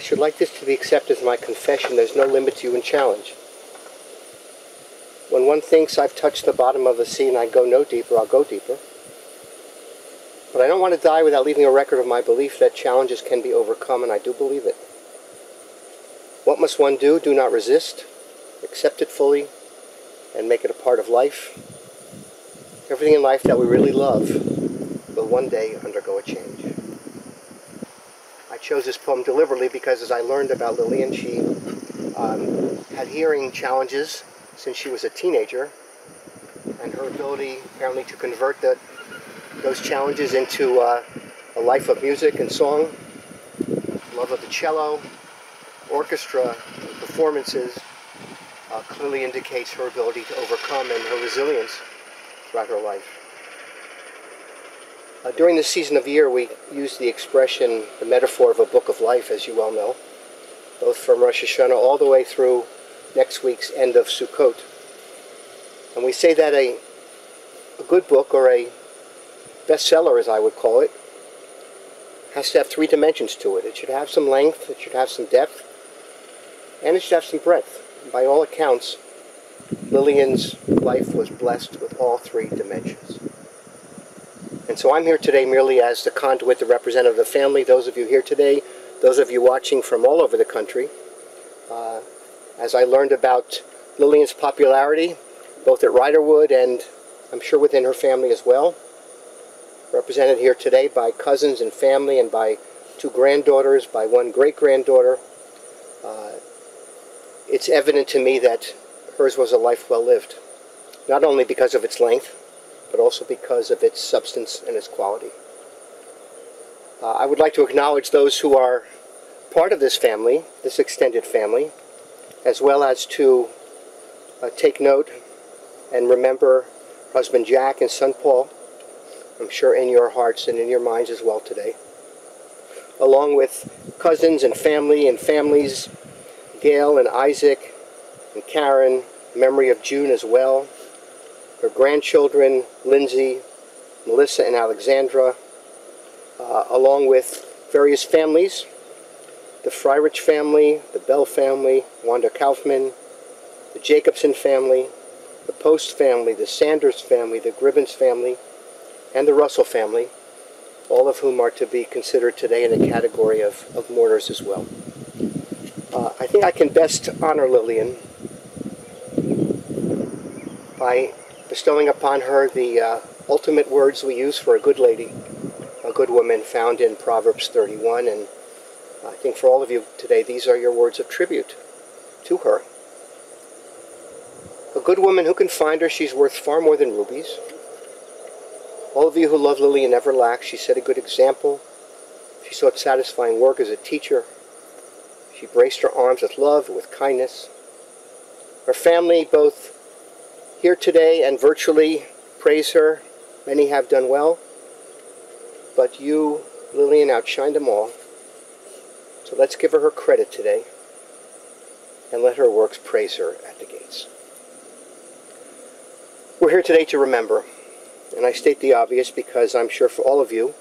should like this to be accepted as my confession. There's no limit to human challenge. When one thinks I've touched the bottom of the sea and I go no deeper, I'll go deeper. But I don't want to die without leaving a record of my belief that challenges can be overcome, and I do believe it. What must one do? Do not resist. Accept it fully and make it a part of life. Everything in life that we really love will one day undergo a change. I chose this poem deliberately because as I learned about Lillian, she had hearing challenges since she was a teenager, and her ability apparently to convert those challenges into a life of music and song, love of the cello, orchestra, and performances clearly indicates her ability to overcome and her resilience throughout her life. During this season of year, we use the expression, the metaphor of a book of life, as you well know, both from Rosh Hashanah all the way through next week's end of Sukkot. And we say that a good book, or a bestseller as I would call it, has to have three dimensions to it. It should have some length, it should have some depth, and it should have some breadth. By all accounts, Lillian's life was blessed with all three dimensions. And so I'm here today merely as the conduit, the representative of the family, those of you here today, those of you watching from all over the country. As I learned about Lillian's popularity, both at Riderwood and I'm sure within her family as well, represented here today by cousins and family and by two granddaughters, by one great-granddaughter, it's evident to me that hers was a life well lived, not only because of its length, but also because of its substance and its quality. I would like to acknowledge those who are part of this family, this extended family, as well as to take note and remember husband Jack and son Paul, I'm sure in your hearts and in your minds as well today, along with cousins and family and families, Gail and Isaac and Karen, memory of June as well, her grandchildren, Lindsay, Melissa, and Alexandra, along with various families, the Fryrich family, the Bell family, Wanda Kauffman, the Jacobson family, the Post family, the Sanders family, the Gribbons family, and the Russell family, all of whom are to be considered today in the category of mourners as well. I think I can best honor Lillian by bestowing upon her the ultimate words we use for a good lady, a good woman, found in Proverbs 31, and I think for all of you today, these are your words of tribute to her. A good woman, who can find her? She's worth far more than rubies. All of you who love Lillian never lack. She set a good example. She sought satisfying work as a teacher. She braced her arms with love and with kindness. Her family, both here today and virtually, praise her. Many have done well. But you, Lillian, outshined them all. So let's give her credit today and let her works praise her at the gates. We're here today to remember. And I state the obvious because I'm sure for all of you,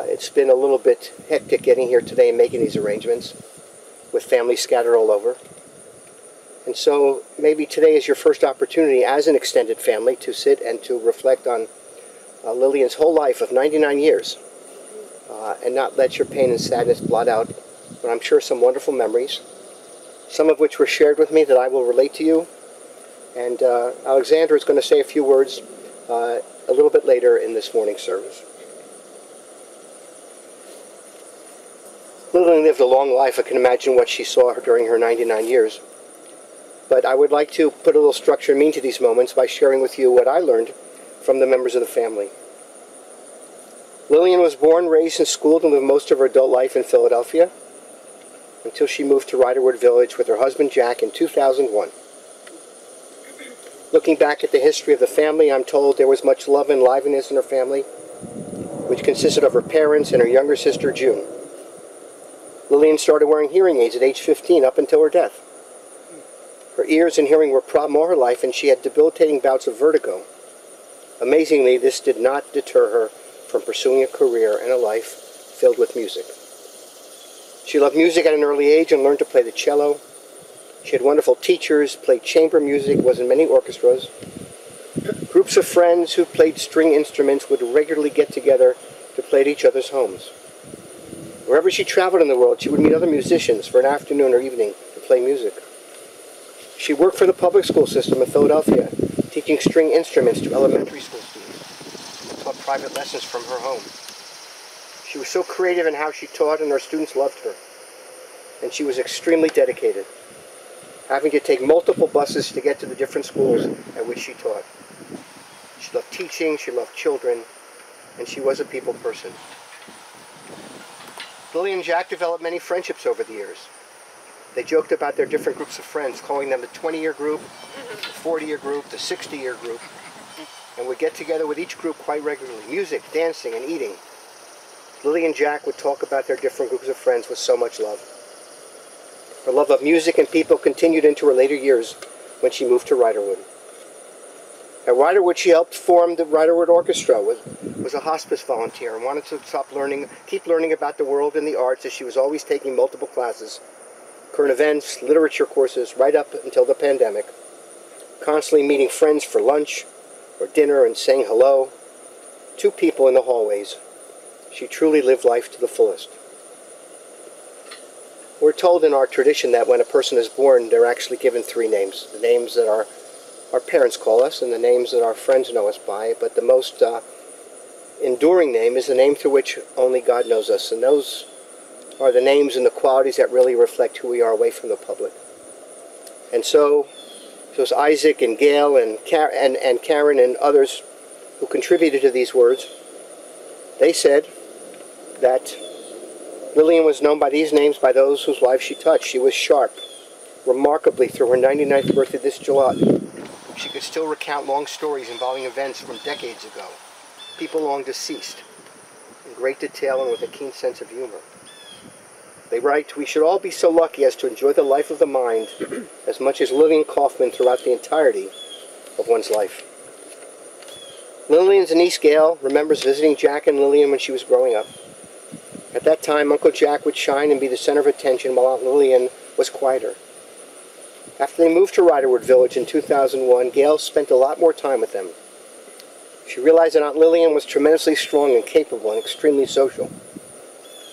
it's been a little bit hectic getting here today and making these arrangements with families scattered all over. And so maybe today is your first opportunity as an extended family to sit and to reflect on Lillian's whole life of 99 years and not let your pain and sadness blot out what I'm sure some wonderful memories, some of which were shared with me that I will relate to you. And Alexandra is going to say a few words a little bit later in this morning's service. Lillian lived a long life. I can imagine what she saw during her 99 years. But I would like to put a little structure and meaning to these moments by sharing with you what I learned from the members of the family. Lillian was born, raised, and schooled and lived most of her adult life in Philadelphia until she moved to Riderwood Village with her husband Jack in 2001. Looking back at the history of the family, I'm told there was much love and liveliness in her family, which consisted of her parents and her younger sister, June. Lillian started wearing hearing aids at age 15 up until her death. Her ears and hearing were a problem all her life, and she had debilitating bouts of vertigo. Amazingly, this did not deter her from pursuing a career and a life filled with music. She loved music at an early age and learned to play the cello. She had wonderful teachers, played chamber music, was in many orchestras. Groups of friends who played string instruments would regularly get together to play at each other's homes. Wherever she traveled in the world, she would meet other musicians for an afternoon or evening to play music. She worked for the public school system in Philadelphia, teaching string instruments to elementary school students, and taught private lessons from her home. She was so creative in how she taught, and her students loved her. And she was extremely dedicated, having to take multiple buses to get to the different schools at which she taught. She loved teaching, she loved children, and she was a people person. Lillian and Jack developed many friendships over the years. They joked about their different groups of friends, calling them the 20-year group, the 40-year group, the 60-year group, and would get together with each group quite regularly, music, dancing, and eating. Lillian and Jack would talk about their different groups of friends with so much love. Her love of music and people continued into her later years when she moved to Riderwood. At Riderwood, she helped form the Riderwood Orchestra, was a hospice volunteer, and wanted to keep learning about the world and the arts, as she was always taking multiple classes, current events, literature courses, right up until the pandemic, constantly meeting friends for lunch or dinner and saying hello to people in the hallways. She truly lived life to the fullest. We're told in our tradition that when a person is born, they're actually given three names. The names that our parents call us and the names that our friends know us by, but the most enduring name is the name through which only God knows us, and those are the names and the qualities that really reflect who we are away from the public. And so it's Isaac and Gail and Karen and others who contributed to these words. They said that Lillian was known by these names by those whose lives she touched. She was sharp. Remarkably, through her 99th birthday this July, she could still recount long stories involving events from decades ago, people long deceased, in great detail and with a keen sense of humor. They write, "We should all be so lucky as to enjoy the life of the mind as much as Lillian Kauffman throughout the entirety of one's life." Lillian's niece Gail remembers visiting Jack and Lillian when she was growing up. At that time, Uncle Jack would shine and be the center of attention, while Aunt Lillian was quieter. After they moved to Riderwood Village in 2001, Gail spent a lot more time with them. She realized that Aunt Lillian was tremendously strong and capable and extremely social.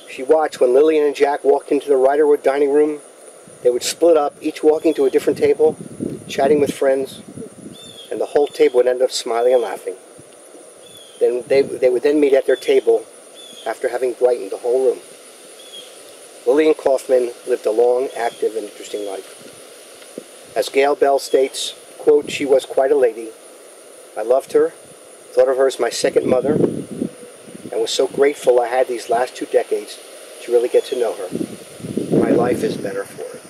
She watched when Lillian and Jack walked into the Riderwood dining room. They would split up, each walking to a different table, chatting with friends, and the whole table would end up smiling and laughing. Then they would then meet at their table after having brightened the whole room. Lillian Kauffman lived a long, active, and interesting life. As Gail Bell states, quote, "She was quite a lady. I loved her, thought of her as my second mother, and was so grateful I had these last 2 decades to really get to know her. My life is better for it."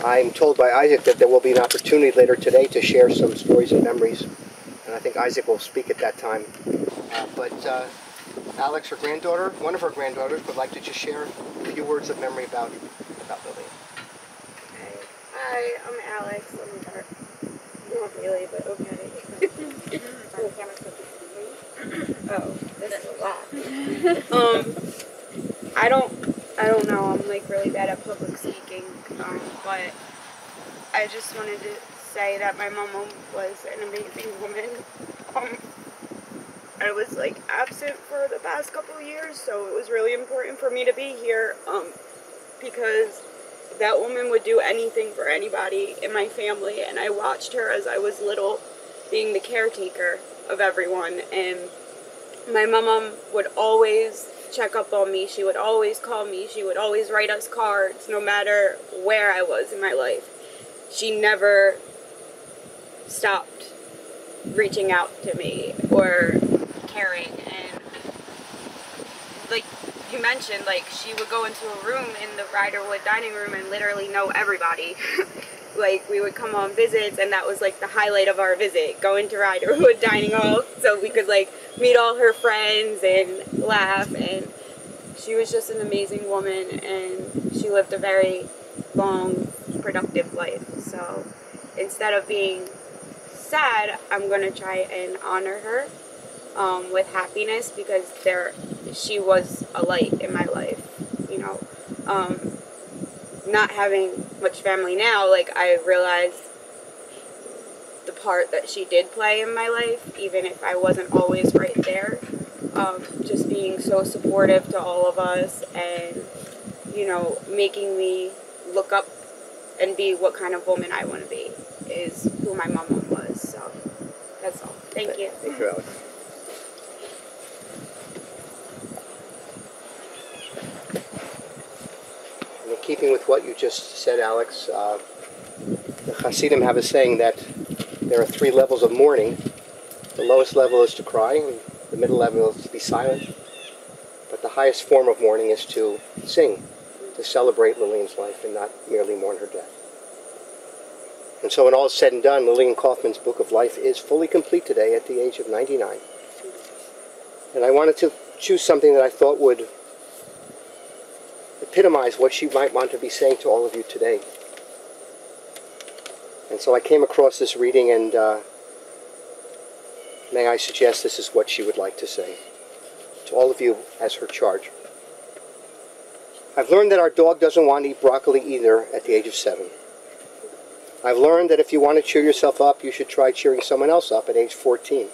I'm told by Isaac that there will be an opportunity later today to share some stories and memories, and I think Isaac will speak at that time. But Alex, her granddaughter, one of her granddaughters, would like to just share a few words of memory about Lillian. Hi, I'm Alex. I'm dark. Not really, but okay. Oh, this is a lot. I don't know. I'm like really bad at public speaking. But I just wanted to say that my mom was an amazing woman. I was like absent for the past couple of years, so it was really important for me to be here. Because that woman would do anything for anybody in my family, and I watched her as I was little, being the caretaker of everyone. And my mom would always check up on me. She would always call me. She would always write us cards, no matter where I was in my life. She never stopped reaching out to me or caring. And like you mentioned, like, she would go into a room in the Riderwood dining room and literally know everybody. Like, we would come on visits, and that was like the highlight of our visit, going to Riderwood dining hall so we could like meet all her friends and laugh. And she was just an amazing woman, and she lived a very long, productive life. So instead of being sad, I'm going to try and honor her with happiness, because she was a light in my life, you know. Not having much family now, like, I realized the part that she did play in my life, even if I wasn't always right there. Just being so supportive to all of us, and, you know, making me look up and be what kind of woman I want to be, is who my mama was. So that's all. Thank you. Thank you, Alex. And in keeping with what you just said, Alex, the Hasidim have a saying that there are 3 levels of mourning. The lowest level is to cry, and the middle level is to be silent. But the highest form of mourning is to sing, to celebrate Lillian's life and not merely mourn her death. And so when all is said and done, Lillian Kauffman's book of life is fully complete today at the age of 99. And I wanted to choose something that I thought would epitomize what she might want to be saying to all of you today. And so I came across this reading, and may I suggest this is what she would like to say to all of you as her charge. I've learned that our dog doesn't want to eat broccoli either at the age of 7. I've learned that if you want to cheer yourself up, you should try cheering someone else up at age 14.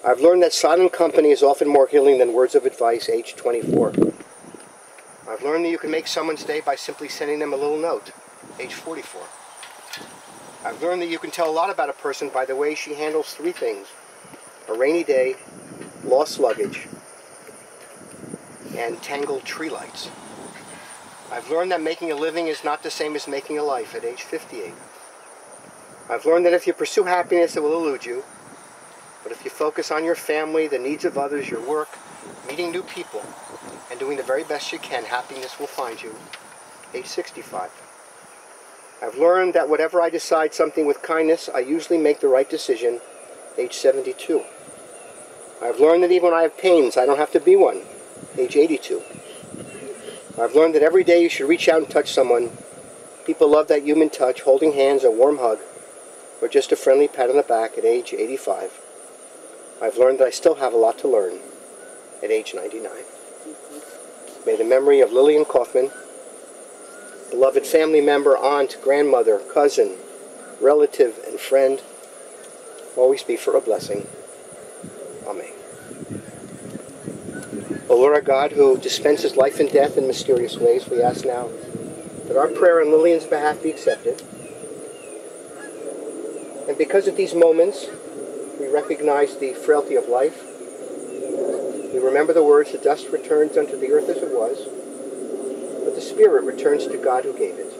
I've learned that silent company is often more healing than words of advice, age 24. I've learned that you can make someone's day by simply sending them a little note, age 44. I've learned that you can tell a lot about a person by the way she handles 3 things: a rainy day, lost luggage, and tangled tree lights. I've learned that making a living is not the same as making a life at age 58. I've learned that if you pursue happiness, it will elude you. But if you focus on your family, the needs of others, your work, meeting new people, and doing the very best you can, happiness will find you. Age 65. I've learned that whatever I decide something with kindness, I usually make the right decision. Age 72. I've learned that even when I have pains, I don't have to be one. Age 82. I've learned that every day you should reach out and touch someone. People love that human touch, holding hands, a warm hug, or just a friendly pat on the back at age 85. I've learned that I still have a lot to learn at age 99. May the memory of Lillian Kauffman, beloved family member, aunt, grandmother, cousin, relative, and friend, always be for a blessing. Amen. O Lord our God, who dispenses life and death in mysterious ways, we ask now that our prayer on Lillian's behalf be accepted. And because of these moments, we recognize the frailty of life. We remember the words, the dust returns unto the earth as it was, but the spirit returns to God who gave it.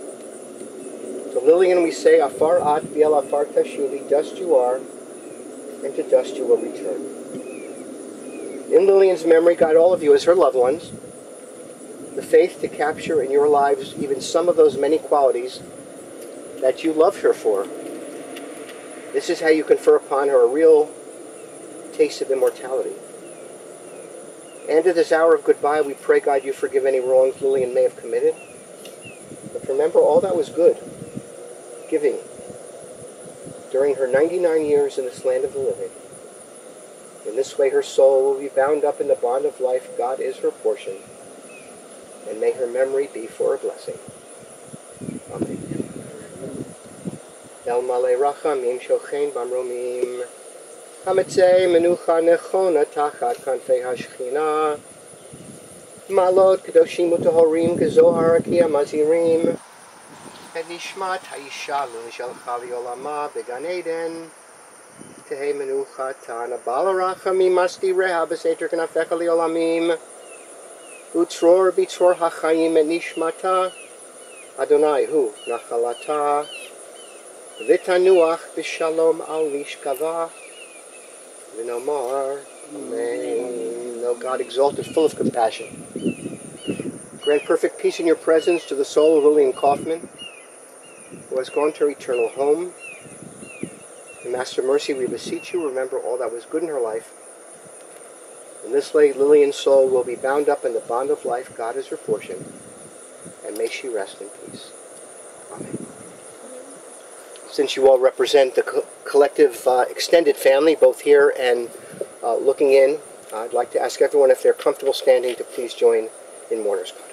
To Lillian we say, Afar at viel afar tashuli, dust you are, and to dust you will return. In Lillian's memory, guide all of you as her loved ones, the faith to capture in your lives even some of those many qualities that you loved her for. This is how you confer upon her a real taste of immortality. And at this hour of goodbye, we pray, God, you forgive any wrongs Lillian may have committed. But remember all that was good, giving, during her 99 years in this land of the living. In this way her soul will be bound up in the bond of life. God is her portion. And may her memory be for a blessing. Amen. El malei rachamim shochein bamromim, hametzei menucha nechona tachat kanfei hashchina, malot kedoshim utohorim kezohar akia mazirim, et nishmat haisha l'nishalcha liolama began Eden, tehei menucha tana balarachamim masti reha b'seter kanafecha liolamim, utror bitror hachayim et nishmata, Adonai hu nachalata, V'tanuach b'shalom al mishkava, v'nomar, Amen. O God, exalted, full of compassion, grant perfect peace in your presence to the soul of Lillian Kauffman, who has gone to her eternal home. In Master Mercy, we beseech you, remember all that was good in her life. In this way, Lillian's soul will be bound up in the bond of life. God is her portion, and may she rest in peace. Amen. Since you all represent the collective extended family, both here and Looking in, I'd like to ask everyone if they're comfortable standing to please join in Mourner's Cottage.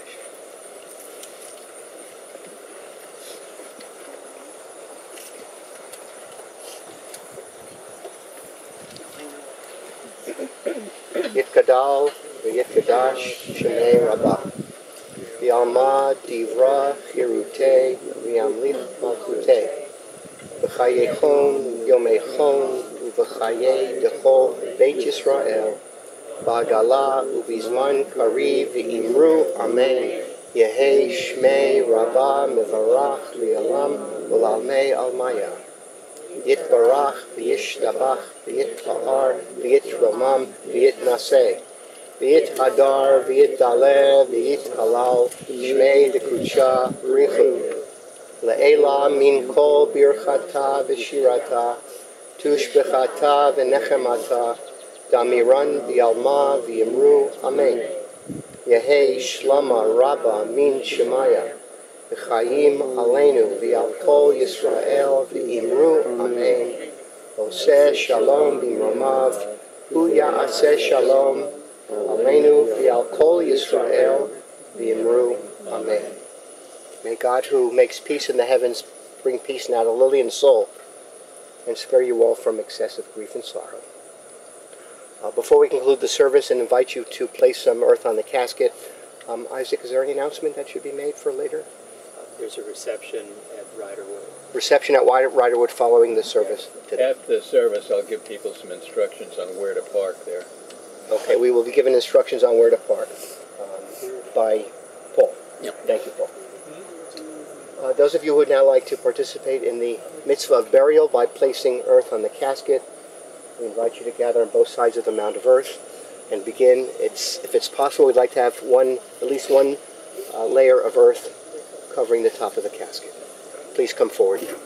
Yitkadal v'yitkadash shemei Rabbah v'alma divra chirutei v'yamlich malchutei v'chayechon yomechon uv'chayei dechol beit Yisrael ba'agala uvizman kariv v'imru amen yehei shmei Rabbah mevarach v'yalam v'lalmei almaya Yitbarach, v'yishtabach, v'yitpa'ar, v'yitromam, v'yitnaseh, v'yithadar, v'yitdaleh, v'yithalal, shmei dekudsha richu. Le'ela min kol birchata v'shirata, tushbechata v'nechemata, damiran v'yalma v'yimru, amen. Yehei shlama rabba min shemaya. V'chayim aleinu v'al kol Yisrael v'imru amen. Oseh shalom b'mromav hu ya'aseh shalom aleinu v'al kol Yisrael v'imru amen. May God, who makes peace in the heavens, bring peace now to Lillian's soul and spare you all from excessive grief and sorrow. Before we conclude the service and invite you to place some earth on the casket, Isaac, is there any announcement that should be made for later? There's a reception at Riderwood. Reception at Riderwood following the service today. After the service, I'll give people some instructions on where to park there. Okay, we will be given instructions on where to park by Paul. Yep. Thank you, Paul. Those of you who would now like to participate in the mitzvah of burial by placing earth on the casket, we invite you to gather on both sides of the mound of earth and begin. If it's possible, we'd like to have at least one layer of earth covering the top of the casket. Please come forward. If you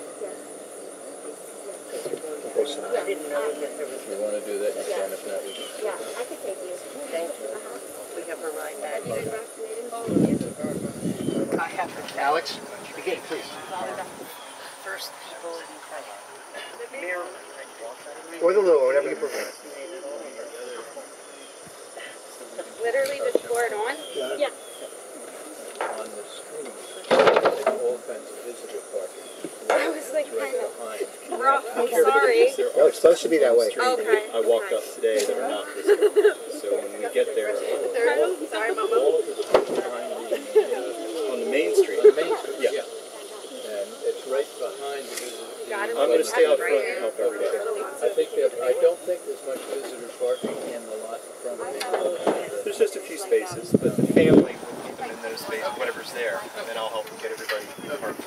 want to do that, you can. If not, we can. Yeah, I can take you. Thank you. We have her right back. I have her. Alex, begin, please. First people in Maryland. Or the little, whatever you prefer. Literally just pour it on? Yeah. On the screen, all kinds of visitor parking. I was like It's right kind of behind. rough. I'm sorry. No, it's supposed to be that way. Okay. I walked up today that are not visible. So when we get there, Sorry, Mama. All of it's behind on the main street. the main street. Yeah. And it's right behind the visitor. I'm going to stay out front and help every day. I don't think there's much visitor parking in the lot in front of me. There's just a few spaces, but the family will keep them in those spaces, whatever's there, and then I'll help them get everybody parked.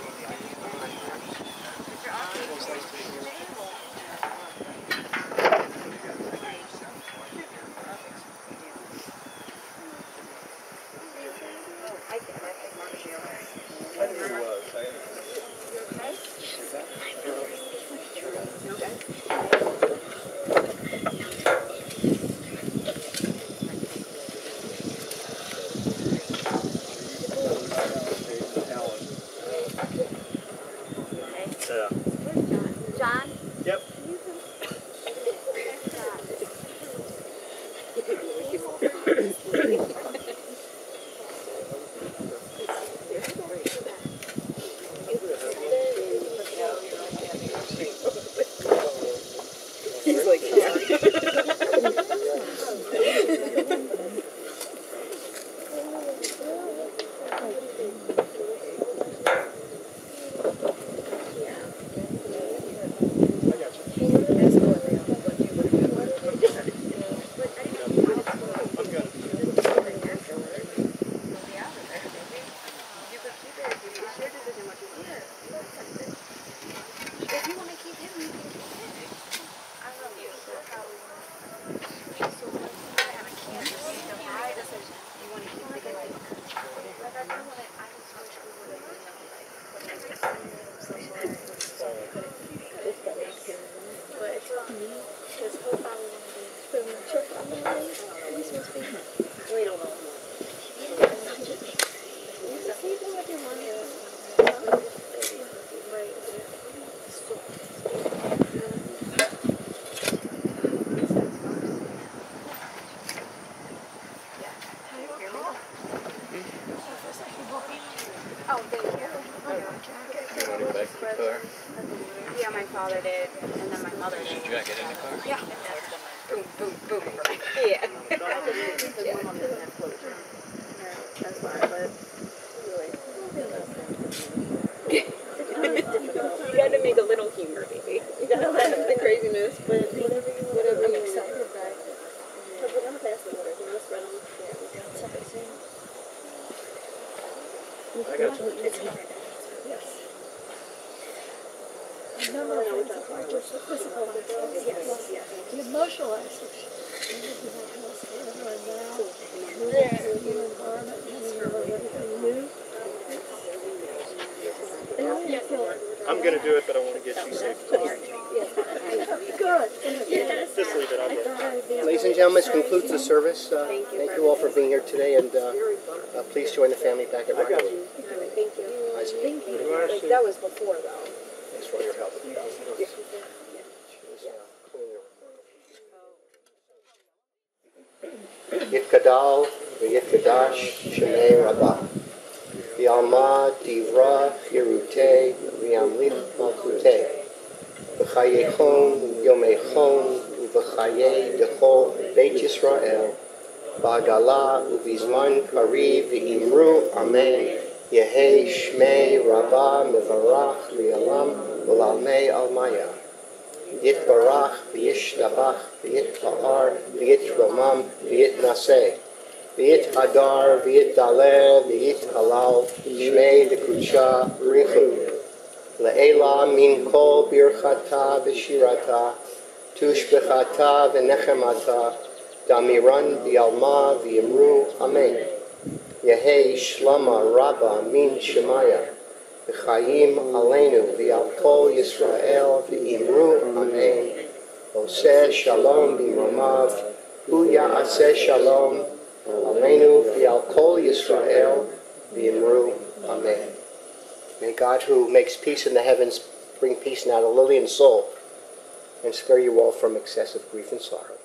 John? Yep. He's like, Yeah, my father did, and then my mother did. Did you get in the car? Yeah. Boom, boom, boom. Yeah. That's why, but you gotta make a little humor, baby. You gotta laugh at the craziness, but whatever. I'm excited about it. I'm past the water. Let's run on. I got you. It's hard. Yes. The number of things that are just the physical aspects, yes. The emotional aspects. Moving to a new environment, having to learn everything new. I'm going to do it, but I want to get you sick. Good. Just leave it. I'll get it. Ladies and gentlemen, this concludes the service. Thank you all for being here today, and please join the family back at Rockwood. Thank you. Thank you. Like, that was before, though. Thanks for all your help. Yitkadal v'yitkadash shemei Rabbah v'alma divra chirutei v'yamlich malchutei v'chayechon yomechon v'chayei dechol beit Yisrael v'agala u'vizman kariv v'imru amen Yehei shmei Rabbah mevarach v'yalam v'lalmei almaya Yitbarach, v'yishtabach, v'yitpa'ar, v'yitromam, v'yitnaseh, v'yithadar, v'yitdaler, v'yithalal, shmei d'kudsha richu. Le'ela min kol birchata v'shirata, tushbechata v'nechemata, damiran v'yalma v'yimru, amen. Yehei shlama rabba min shemaya. V'chayim aleinu v'al kol Yisrael v'imru amen. Oseh shalom b'mromav, hu ya'aseh shalom aleinu v'al kol Yisrael v'imru amen. May God, who makes peace in the heavens, bring peace now to Lillian's soul and spare you all from excessive grief and sorrow.